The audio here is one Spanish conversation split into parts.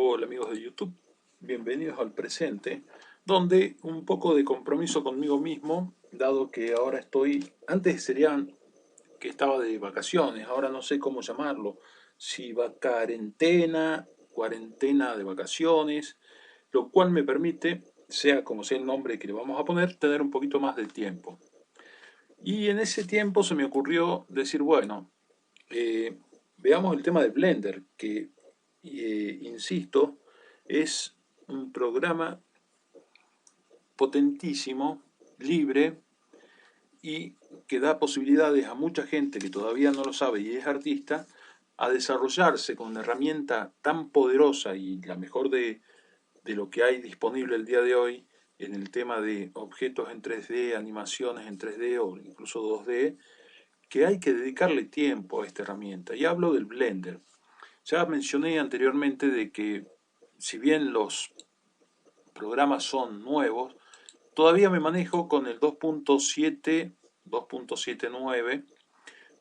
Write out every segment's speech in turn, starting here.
Hola amigos de YouTube, bienvenidos al presente, donde un poco de compromiso conmigo mismo, dado que ahora antes serían que estaba de vacaciones, ahora no sé cómo llamarlo, si va cuarentena de vacaciones, lo cual me permite, sea como sea el nombre que le vamos a poner, tener un poquito más de tiempo. Y en ese tiempo se me ocurrió decir, bueno, eh, veamos el tema de Blender, que, insisto, es un programa potentísimo, libre y que da posibilidades a mucha gente que todavía no lo sabe y es artista a desarrollarse con una herramienta tan poderosa y la mejor de lo que hay disponible el día de hoy en el tema de objetos en 3D, animaciones en 3D o incluso 2D, que hay que dedicarle tiempo a esta herramienta. Y hablo del Blender. Ya mencioné anteriormente de que si bien los programas son nuevos, todavía me manejo con el 2.7, 2.79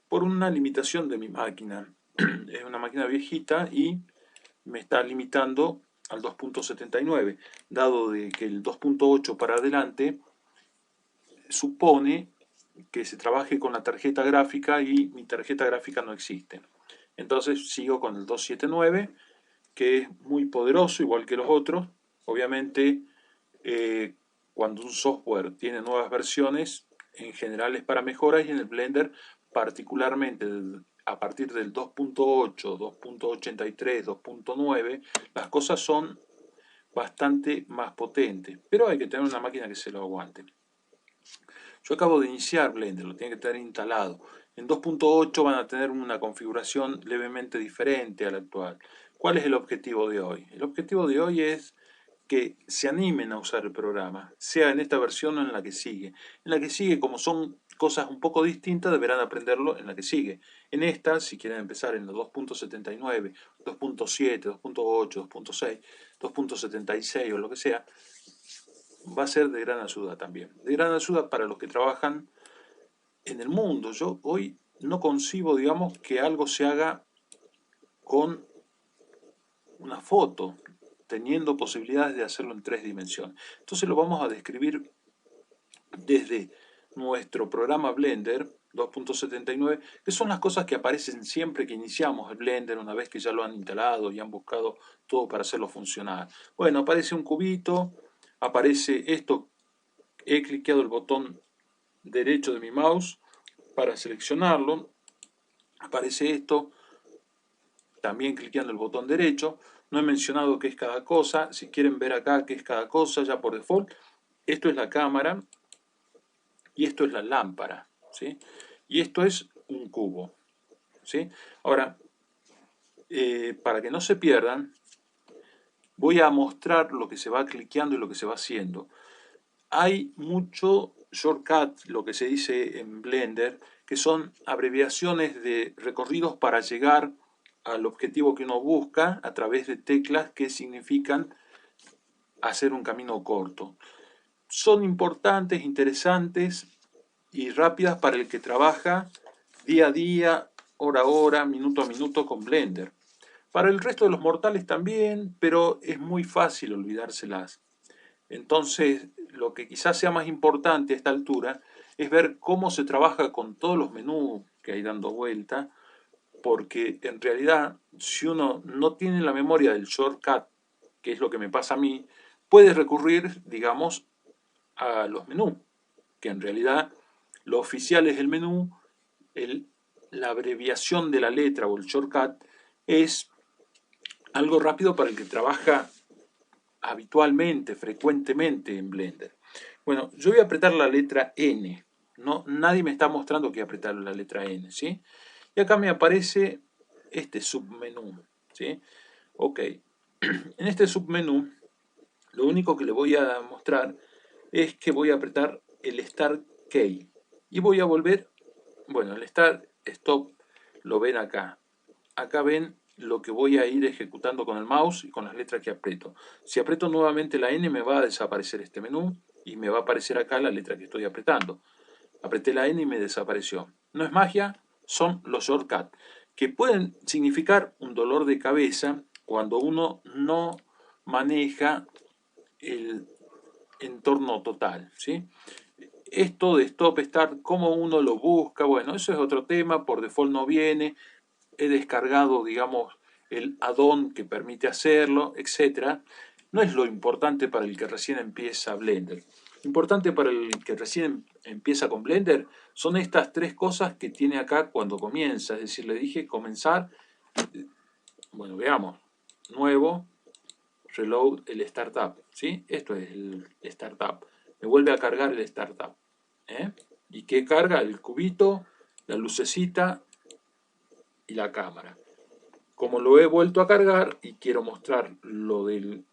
por una limitación de mi máquina. Es una máquina viejita y me está limitando al 2.79, dado de que el 2.8 para adelante supone que se trabaje con la tarjeta gráfica y mi tarjeta gráfica no existe. Entonces sigo con el 279, que es muy poderoso, igual que los otros. Obviamente, cuando un software tiene nuevas versiones, en general es para mejoras y en el Blender, particularmente a partir del 2.8, 2.83, 2.9, las cosas son bastante más potentes, pero hay que tener una máquina que se lo aguante. Yo acabo de iniciar Blender, lo tiene que tener instalado. En 2.8 van a tener una configuración levemente diferente a la actual. ¿Cuál es el objetivo de hoy? El objetivo de hoy es que se animen a usar el programa, sea en esta versión o en la que sigue. En la que sigue, como son cosas un poco distintas, deberán aprenderlo en la que sigue. En esta, si quieren empezar en la 2.79, 2.7, 2.8, 2.6, 2.76 o lo que sea, va a ser de gran ayuda también. De gran ayuda para los que trabajan en el mundo. Yo hoy no concibo, digamos, que algo se haga con una foto, teniendo posibilidades de hacerlo en 3 dimensiones. Entonces lo vamos a describir desde nuestro programa Blender 2.79, que son las cosas que aparecen siempre que iniciamos el Blender, una vez que ya lo han instalado y han buscado todo para hacerlo funcionar. Bueno, aparece un cubito, aparece esto, he cliqueado el botón derecho de mi mouse para seleccionarlo, aparece esto, también cliqueando el botón derecho. No he mencionado qué es cada cosa. Si quieren ver acá qué es cada cosa, ya por default, esto es la cámara y esto es la lámpara, ¿sí? Y esto es un cubo, ¿sí? Ahora, para que no se pierdan, voy a mostrar lo que se va cliqueando y lo que se va haciendo. Hay mucho shortcut, lo que se dice en Blender, que son abreviaciones de recorridos para llegar al objetivo que uno busca a través de teclas que significan hacer un camino corto. Son importantes, interesantes y rápidas para el que trabaja día a día, hora a hora, minuto a minuto con Blender. Para el resto de los mortales también, pero es muy fácil olvidárselas. Entonces, lo que quizás sea más importante a esta altura es ver cómo se trabaja con todos los menús que hay dando vuelta, porque en realidad, si uno no tiene la memoria del shortcut, que es lo que me pasa a mí, puede recurrir, digamos, a los menús, que en realidad lo oficial es el menú, la abreviación de la letra o el shortcut es algo rápido para el que trabaja habitualmente, frecuentemente en Blender. Bueno, yo voy a apretar la letra N. No, nadie me está mostrando que apretar la letra N, ¿sí? Y acá me aparece este submenú, ¿sí? Ok. En este submenú, lo único que le voy a mostrar es que voy a apretar el Start Key. Y voy a volver, bueno, el Start Stop lo ven acá. Acá ven lo que voy a ir ejecutando con el mouse y con las letras que aprieto. Si aprieto nuevamente la N me va a desaparecer este menú y me va a aparecer acá la letra que estoy apretando. Apreté la N y me desapareció. No es magia, son los shortcuts, que pueden significar un dolor de cabeza cuando uno no maneja el entorno total, ¿sí? Esto de Stop Start, cómo uno lo busca, bueno, eso es otro tema, por default no viene, he descargado, digamos, el add-on que permite hacerlo, etc. No es lo importante para el que recién empieza Blender. Lo importante para el que recién empieza con Blender son estas tres cosas que tiene acá cuando comienza, es decir, le dije comenzar, bueno, veamos, nuevo, reload el startup, ¿sí? Esto es el startup. Me vuelve a cargar el startup. ¿Eh? ¿Y qué carga? El cubito, la lucecita y la cámara. Como lo he vuelto a cargar y quiero mostrar lo del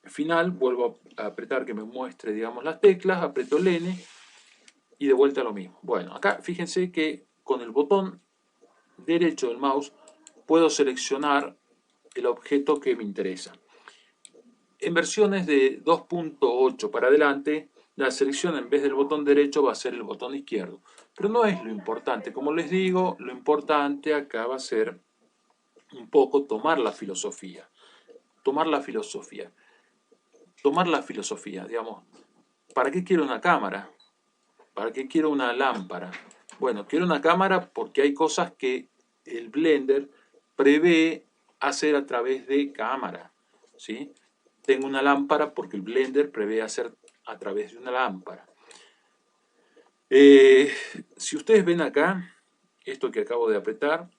final, vuelvo a apretar que me muestre, digamos, las teclas, aprieto el N y de vuelta lo mismo. Bueno, acá fíjense que con el botón derecho del mouse puedo seleccionar el objeto que me interesa. En versiones de 2.8 para adelante, la selección en vez del botón derecho va a ser el botón izquierdo. Pero no es lo importante. Como les digo, lo importante acá va a ser un poco tomar la filosofía. Tomar la filosofía. Tomar la filosofía, digamos. ¿Para qué quiero una cámara? ¿Para qué quiero una lámpara? Bueno, quiero una cámara porque hay cosas que el Blender prevé hacer a través de cámara, ¿sí? Tengo una lámpara porque el Blender prevé hacer a través de una lámpara. Si ustedes ven acá, esto que acabo de apretar,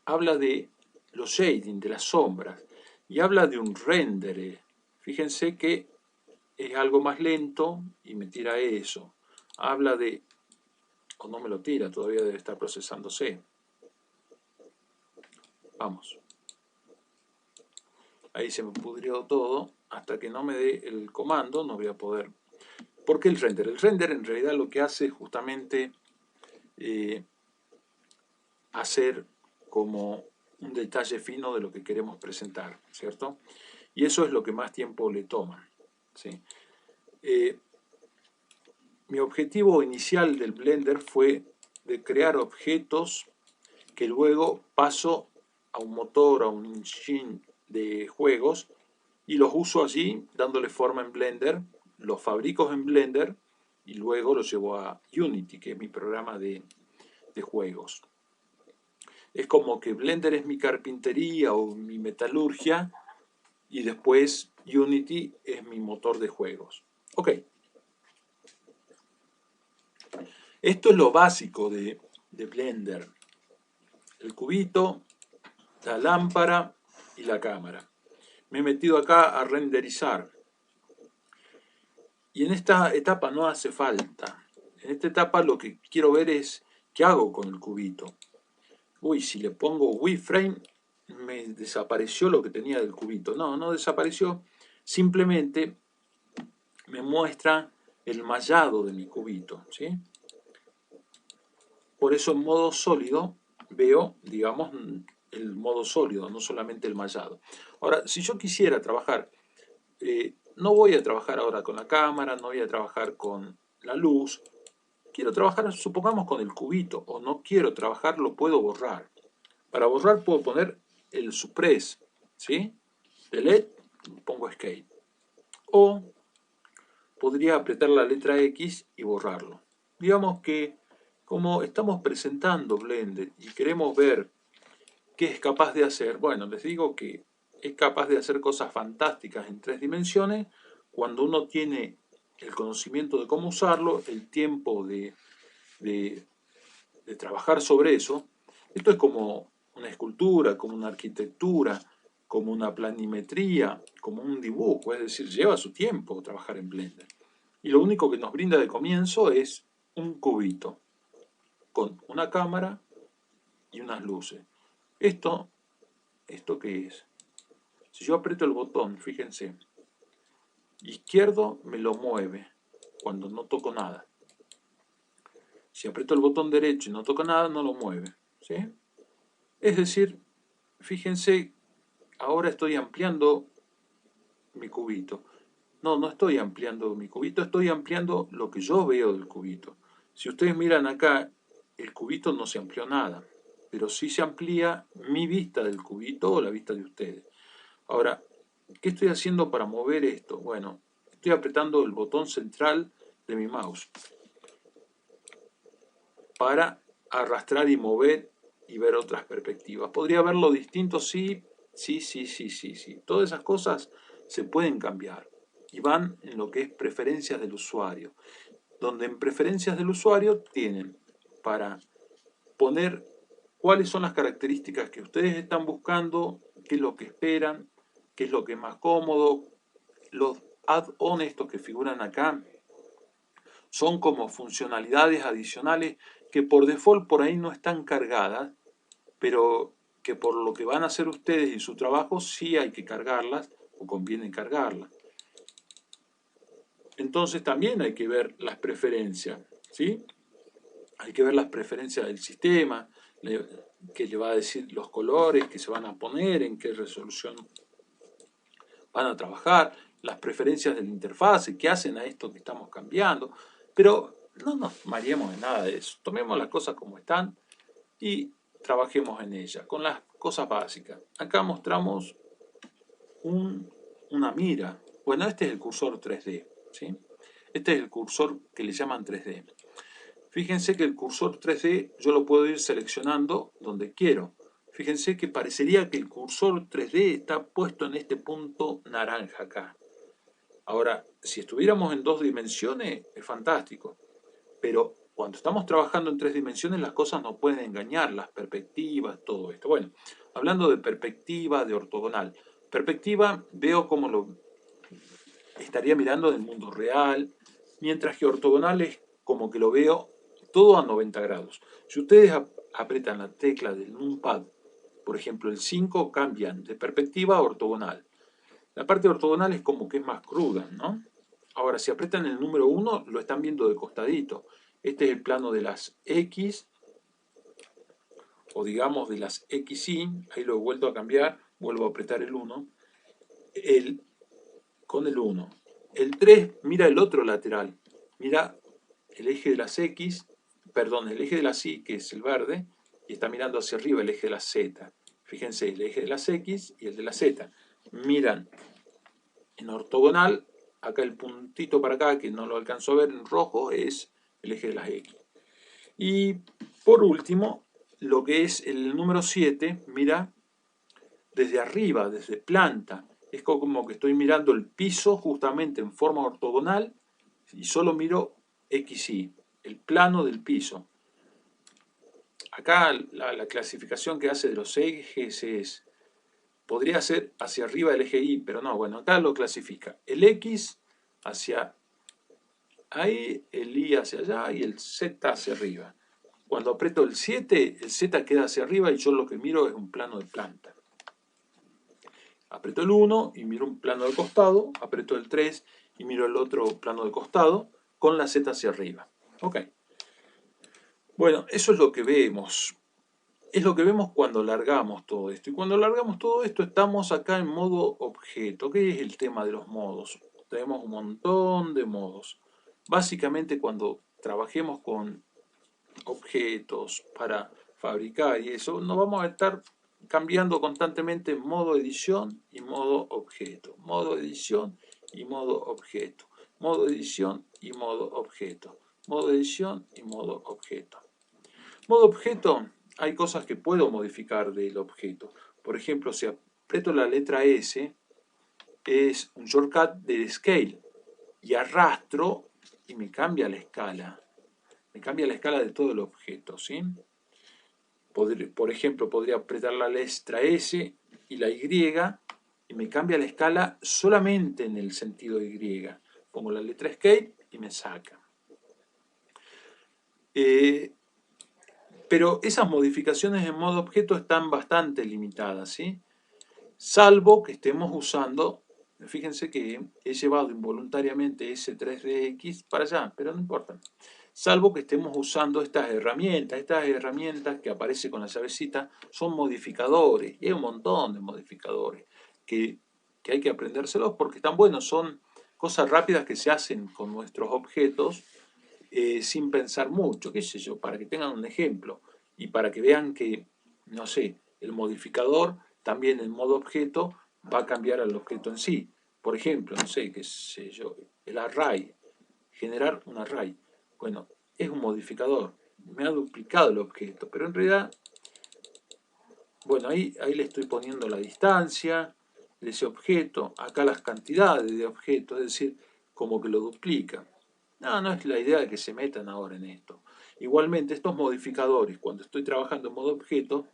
habla de los shading, de las sombras, y habla de un render. Fíjense que es algo más lento y me tira eso. Habla de, o no me lo tira, todavía debe estar procesándose. Vamos. Ahí se me pudrió todo, hasta que no me dé el comando no voy a poder. ¿Por qué el render? El render en realidad lo que hace es justamente hacer como un detalle fino de lo que queremos presentar, ¿cierto? Y eso es lo que más tiempo le toma, ¿sí? Mi objetivo inicial del Blender fue de crear objetos que luego paso a un motor, a un engine de juegos y los uso allí dándole forma en Blender, los fabrico en Blender y luego los llevo a Unity, que es mi programa de juegos. Es como que Blender es mi carpintería o mi metalurgia y después Unity es mi motor de juegos. Ok. Esto es lo básico de Blender. El cubito, la lámpara y la cámara. Me he metido acá a renderizar. Y en esta etapa no hace falta. En esta etapa lo que quiero ver es qué hago con el cubito. Uy, si le pongo wireframe me desapareció lo que tenía del cubito. No, no desapareció. Simplemente me muestra el mallado de mi cubito, ¿sí? Por eso en modo sólido veo, digamos, el modo sólido, no solamente el mallado. Ahora, si yo quisiera trabajar, no voy a trabajar ahora con la cámara, no voy a trabajar con la luz, quiero trabajar, supongamos, con el cubito, o no quiero trabajar, lo puedo borrar. Para borrar puedo poner el suppress, ¿sí? Delete, pongo escape. O podría apretar la letra X y borrarlo. Digamos que como estamos presentando Blender y queremos ver qué es capaz de hacer, bueno, les digo que es capaz de hacer cosas fantásticas en 3 dimensiones cuando uno tiene el conocimiento de cómo usarlo, el tiempo de trabajar sobre eso. Esto es como una escultura, como una arquitectura, como una planimetría, como un dibujo, es decir, lleva su tiempo trabajar en Blender. Y lo único que nos brinda de comienzo es un cubito con una cámara y unas luces. ¿Esto qué es? Si yo aprieto el botón, fíjense, izquierdo me lo mueve cuando no toco nada. Si aprieto el botón derecho y no toco nada, no lo mueve, ¿sí? Es decir, fíjense, ahora estoy ampliando mi cubito. No, no estoy ampliando mi cubito, estoy ampliando lo que yo veo del cubito. Si ustedes miran acá, el cubito no se amplió nada, pero sí se amplía mi vista del cubito o la vista de ustedes. Ahora, ¿qué estoy haciendo para mover esto? Bueno, estoy apretando el botón central de mi mouse para arrastrar y mover y ver otras perspectivas. ¿Podría verlo distinto? Sí, sí, sí, sí, sí, sí. Todas esas cosas se pueden cambiar y van en lo que es preferencias del usuario, donde en preferencias del usuario tienen para poner cuáles son las características que ustedes están buscando, qué es lo que esperan, qué es lo que es más cómodo. Los add-on estos que figuran acá son como funcionalidades adicionales que por default por ahí no están cargadas, pero que por lo que van a hacer ustedes y su trabajo sí hay que cargarlas o conviene cargarlas. Entonces también hay que ver las preferencias, ¿sí? Hay que ver las preferencias del sistema, que le va a decir los colores que se van a poner, en qué resolución van a trabajar, las preferencias de la interfase, qué hacen a esto que estamos cambiando. Pero no nos mareemos de nada de eso. Tomemos las cosas como están y trabajemos en ellas, con las cosas básicas. Acá mostramos una mira. Bueno, este es el cursor 3D, ¿sí? Este es el cursor que le llaman 3D. Fíjense que el cursor 3D yo lo puedo ir seleccionando donde quiero. Fíjense que parecería que el cursor 3D está puesto en este punto naranja acá. Ahora, si estuviéramos en 2 dimensiones, es fantástico. Pero cuando estamos trabajando en 3 dimensiones, las cosas nos pueden engañar, las perspectivas, todo esto. Bueno, hablando de perspectiva, de ortogonal. Perspectiva, veo como lo estaría mirando del mundo real, mientras que ortogonal es como que lo veo todo a 90 grados. Si ustedes apretan la tecla del numpad, por ejemplo el 5, cambian de perspectiva a ortogonal. La parte ortogonal es como que es más cruda, ¿no? Ahora, si apretan el número 1, lo están viendo de costadito. Este es el plano de las X, o digamos de las XY, ahí lo he vuelto a cambiar, vuelvo a apretar el 1, con el 1. El 3 mira el otro lateral, mira el eje de las X, perdón, el eje de las Y, que es el verde, y está mirando hacia arriba el eje de las Z. Fíjense, el eje de las X y el de la Z. Miran en ortogonal, acá el puntito para acá, que no lo alcanzo a ver en rojo, es el eje de las X. Y por último, lo que es el número 7, mira desde arriba, desde planta. Es como que estoy mirando el piso justamente en forma ortogonal y solo miro XY, el plano del piso. Acá la clasificación que hace de los ejes es, podría ser hacia arriba del eje Y, pero no, bueno, acá lo clasifica. El X hacia ahí, el Y hacia allá y el Z hacia arriba. Cuando aprieto el 7, el Z queda hacia arriba y yo lo que miro es un plano de planta. Aprieto el 1 y miro un plano de costado, aprieto el 3 y miro el otro plano de costado con la Z hacia arriba. Ok. Bueno, eso es lo que vemos. Es lo que vemos cuando largamos todo esto. Y cuando largamos todo esto estamos acá en modo objeto. ¿Qué es el tema de los modos? Tenemos un montón de modos. Básicamente cuando trabajemos con objetos para fabricar y eso, nos vamos a estar cambiando constantemente modo edición y modo objeto. Modo edición y modo objeto. Modo edición y modo objeto. Modo edición y modo objeto. Modo objeto, hay cosas que puedo modificar del objeto. Por ejemplo, si aprieto la letra S, es un shortcut de scale y arrastro y me cambia la escala. Me cambia la escala de todo el objeto, ¿sí? Por ejemplo, podría apretar la letra S y la Y me cambia la escala solamente en el sentido Y. Pongo la letra Escape y me saca. Pero esas modificaciones en modo objeto están bastante limitadas, ¿sí? Salvo que estemos usando, fíjense que he llevado involuntariamente ese 3DX para allá, pero no importa. Salvo que estemos usando estas herramientas que aparecen con la llavecita son modificadores, y hay un montón de modificadores que hay que aprendérselos porque están buenos, son cosas rápidas que se hacen con nuestros objetos sin pensar mucho, qué sé yo, para que tengan un ejemplo y para que vean que, no sé, el modificador también en modo objeto va a cambiar al objeto en sí. Por ejemplo, no sé, qué sé yo, el array, generar un array. Bueno, es un modificador, me ha duplicado el objeto, pero en realidad, bueno, ahí le estoy poniendo la distancia de ese objeto, acá las cantidades de objetos, es decir, como que lo duplica. No es la idea de que se metan ahora en esto. Igualmente, estos modificadores, cuando estoy trabajando en modo objeto,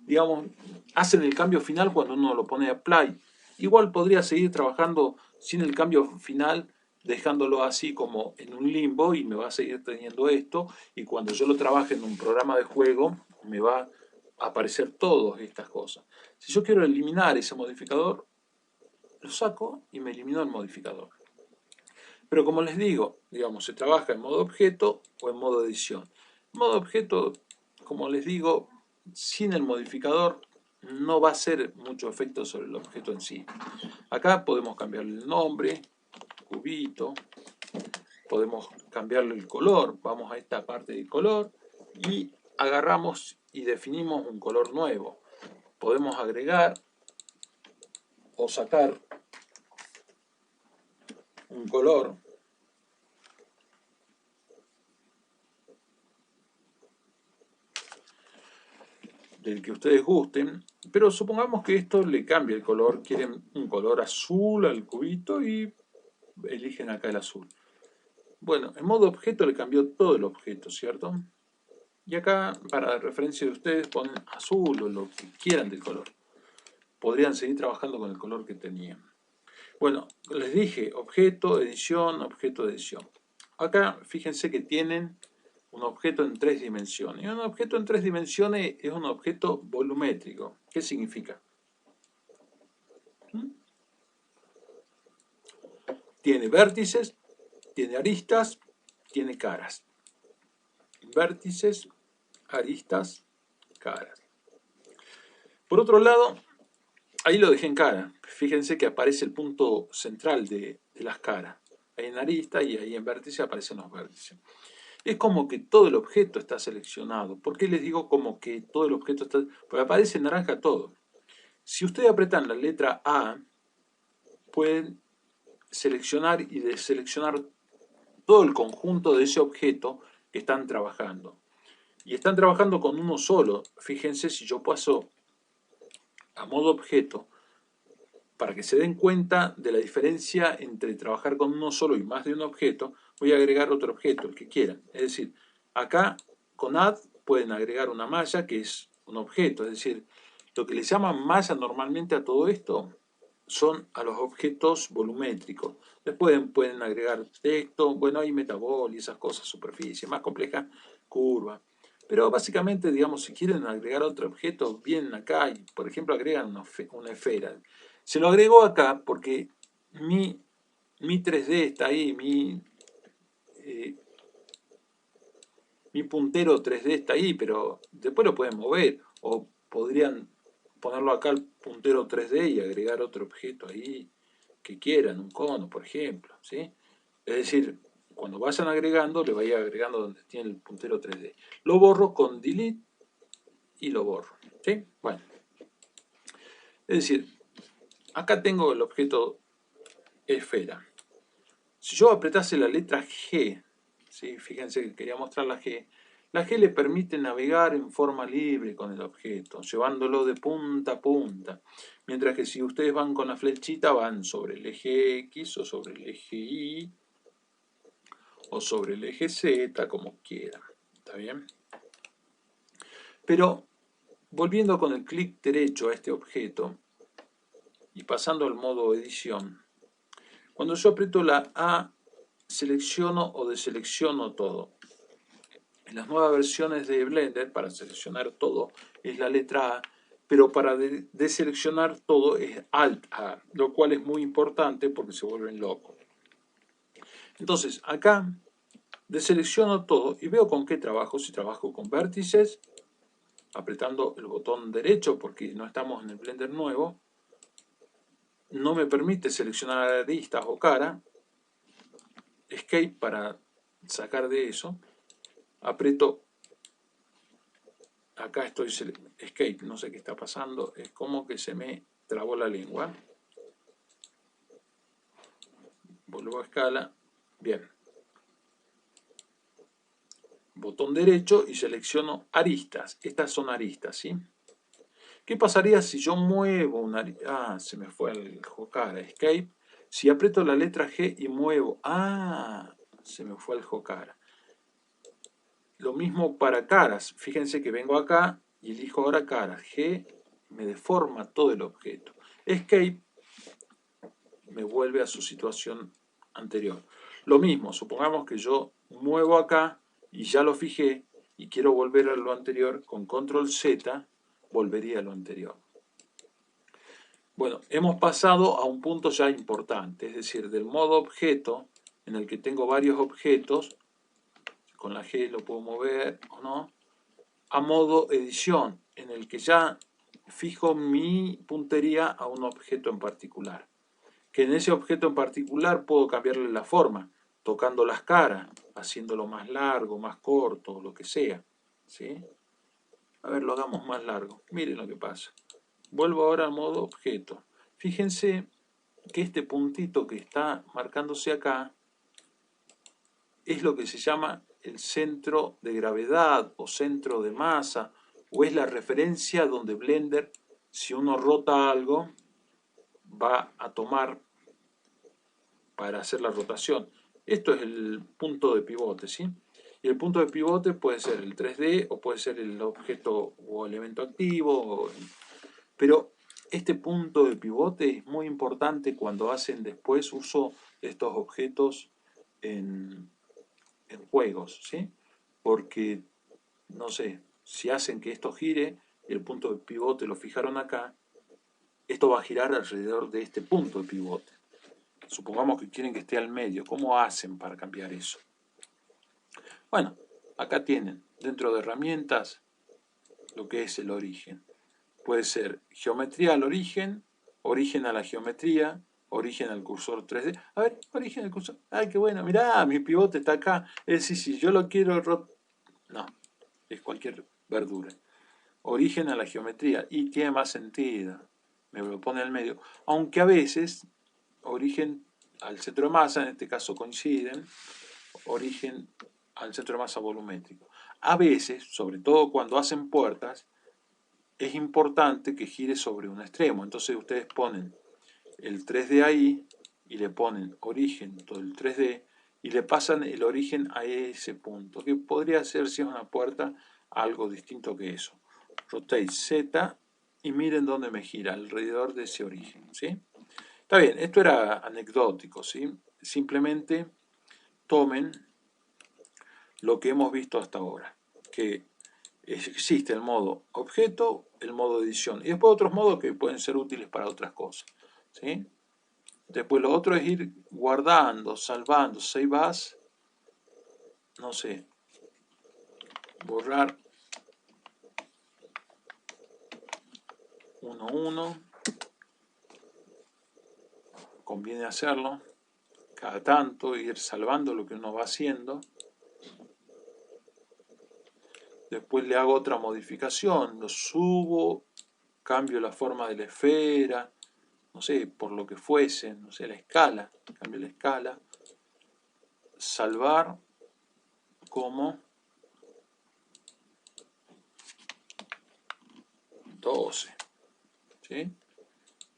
digamos, hacen el cambio final cuando uno lo pone a apply. Igual podría seguir trabajando sin el cambio final, dejándolo así como en un limbo y me va a seguir teniendo esto. Y cuando yo lo trabaje en un programa de juego, me va a aparecer todas estas cosas. Si yo quiero eliminar ese modificador, lo saco y me elimino el modificador. Pero como les digo, digamos, se trabaja en modo objeto o en modo edición. En modo objeto, como les digo, sin el modificador no va a hacer mucho efecto sobre el objeto en sí. Acá podemos cambiarle el nombre, cubito, podemos cambiarle el color, vamos a esta parte de color y agarramos y definimos un color nuevo. Podemos agregar o sacar un color del que ustedes gusten, pero supongamos que esto le cambia el color, quieren un color azul al cubito y eligen acá el azul. Bueno, en modo objeto le cambió todo el objeto, ¿cierto? Y acá, para referencia de ustedes, ponen azul o lo que quieran del color. Podrían seguir trabajando con el color que tenían. Bueno, les dije objeto, edición, objeto, edición. Acá, fíjense que tienen un objeto en 3 dimensiones. Y un objeto en 3 dimensiones es un objeto volumétrico. ¿Qué significa? Tiene vértices, tiene aristas, tiene caras. Vértices, aristas, caras. Por otro lado, ahí lo dejé en cara. Fíjense que aparece el punto central de las caras. Ahí en arista y ahí en vértice aparecen los vértices. Es como que todo el objeto está seleccionado. ¿Por qué les digo como que todo el objeto está? Porque aparece en naranja todo. Si ustedes apretan la letra A, pueden seleccionar y deseleccionar todo el conjunto de ese objeto que están trabajando. Y están trabajando con uno solo. Fíjense, si yo paso a modo objeto, para que se den cuenta de la diferencia entre trabajar con uno solo y más de un objeto, voy a agregar otro objeto, el que quieran. Es decir, acá con add pueden agregar una malla que es un objeto. Es decir, lo que les llaman malla normalmente a todo esto son a los objetos volumétricos. Después pueden agregar texto, bueno, hay metabol y esas cosas, superficie, más compleja, curva. Pero básicamente, digamos, si quieren agregar otro objeto, vienen acá y, por ejemplo, agregan una esfera. Se lo agrego acá porque mi 3D está ahí, mi puntero 3D está ahí, pero después lo pueden mover. O podrían ponerlo acá el puntero 3D y agregar otro objeto ahí que quieran, un cono, por ejemplo. ¿Sí? Es decir, cuando vayan agregando, le vaya agregando donde tiene el puntero 3D. Lo borro con delete y lo borro. ¿Sí? Bueno. Es decir, acá tengo el objeto esfera. Si yo apretase la letra G, ¿sí? Fíjense que quería mostrar la G le permite navegar en forma libre con el objeto, llevándolo de punta a punta. Mientras que si ustedes van con la flechita, van sobre el eje X o sobre el eje Y o sobre el eje Z, como quieran. ¿Está bien? Pero volviendo con el clic derecho a este objeto y pasando al modo edición, cuando yo aprieto la A, selecciono o deselecciono todo. En las nuevas versiones de Blender, para seleccionar todo es la letra A, pero para deseleccionar todo es Alt A, lo cual es muy importante porque se vuelven locos. Entonces, acá deselecciono todo y veo con qué trabajo. Si trabajo con vértices, apretando el botón derecho porque no estamos en el Blender nuevo, no me permite seleccionar aristas o cara. Escape para sacar de eso. Aprieto, acá estoy escape, no sé qué está pasando, es como que se me trabó la lengua. vuelvo a escala, bien. Botón derecho y selecciono aristas. Estas son aristas, ¿sí? ¿Qué pasaría si yo muevo una arista? Ah, se me fue el Jocara. Escape. Si aprieto la letra G y muevo. Ah, se me fue el Jocara. Lo mismo para caras. Fíjense que vengo acá y elijo ahora caras. G me deforma todo el objeto. Escape me vuelve a su situación anterior. Lo mismo, supongamos que yo muevo acá y ya lo fijé y quiero volver a lo anterior, con control Z volvería a lo anterior. Bueno, hemos pasado a un punto ya importante, es decir, del modo objeto, en el que tengo varios objetos, con la G lo puedo mover o no, a modo edición, en el que ya fijo mi puntería a un objeto en particular. Que en ese objeto en particular puedo cambiarle la forma, tocando las caras, haciéndolo más largo, más corto, lo que sea. ¿Sí? A ver, lo hagamos más largo. Miren lo que pasa. Vuelvo ahora al modo objeto. Fíjense que este puntito que está marcándose acá es lo que se llama el centro de gravedad o centro de masa, o es la referencia donde Blender, si uno rota algo, va a tomar para hacer la rotación. Esto es el punto de pivote, ¿sí? Y el punto de pivote puede ser el 3D o puede ser el objeto o elemento activo, pero este punto de pivote es muy importante cuando hacen después uso de estos objetos en juegos, ¿sí? Porque, no sé, si hacen que esto gire, el punto de pivote lo fijaron acá, esto va a girar alrededor de este punto de pivote. Supongamos que quieren que esté al medio. ¿Cómo hacen para cambiar eso? Bueno, acá tienen, dentro de herramientas, lo que es el origen. Puede ser geometría al origen a la geometría, origen al cursor 3D. A ver, origen al cursor. ¡Ay, qué bueno! Mirá, mi pivote está acá. Es decir, si yo lo quiero... No, es cualquier verdura. Origen a la geometría. Y tiene más sentido. Me lo pone al medio. Aunque a veces, origen al centro de masa, en este caso coinciden, origen al centro de masa volumétrico. A veces, sobre todo cuando hacen puertas, es importante que gire sobre un extremo. Entonces ustedes ponen el 3D ahí y le ponen origen todo el 3D y le pasan el origen a ese punto, que podría ser, si es una puerta, algo distinto que eso. Rotate Z y miren dónde me gira, alrededor de ese origen, ¿sí? Está bien, esto era anecdótico, ¿sí? Simplemente tomen lo que hemos visto hasta ahora, que existe el modo objeto, el modo edición, y después otros modos que pueden ser útiles para otras cosas, ¿sí? Después lo otro es ir guardando, salvando, save as, no sé, borrar 1.1, conviene hacerlo, cada tanto ir salvando lo que uno va haciendo. Después le hago otra modificación, lo subo, cambio la forma de la esfera, no sé, por lo que fuese, no sé, la escala, cambio la escala, salvar como 12, ¿sí?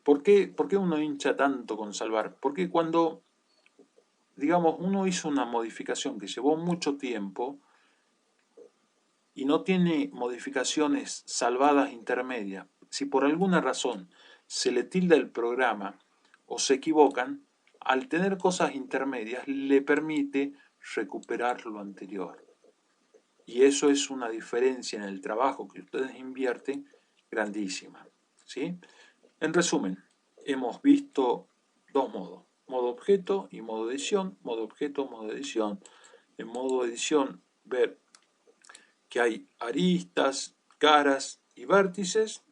¿Por qué uno hincha tanto con salvar? Porque cuando, digamos, uno hizo una modificación que llevó mucho tiempo y no tiene modificaciones salvadas intermedias, si por alguna razón se le tilda el programa o se equivocan, al tener cosas intermedias le permite recuperar lo anterior. Y eso es una diferencia en el trabajo que ustedes invierten grandísima, ¿sí? En resumen, hemos visto dos modos, modo objeto y modo edición, modo objeto, modo edición. En modo edición, ver que hay aristas, caras y vértices,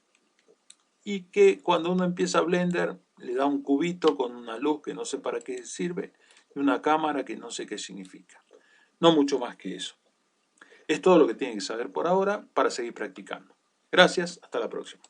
y que cuando uno empieza a Blender le da un cubito con una luz que no sé para qué sirve y una cámara que no sé qué significa. No mucho más que eso. Es todo lo que tienen que saber por ahora para seguir practicando. Gracias, hasta la próxima.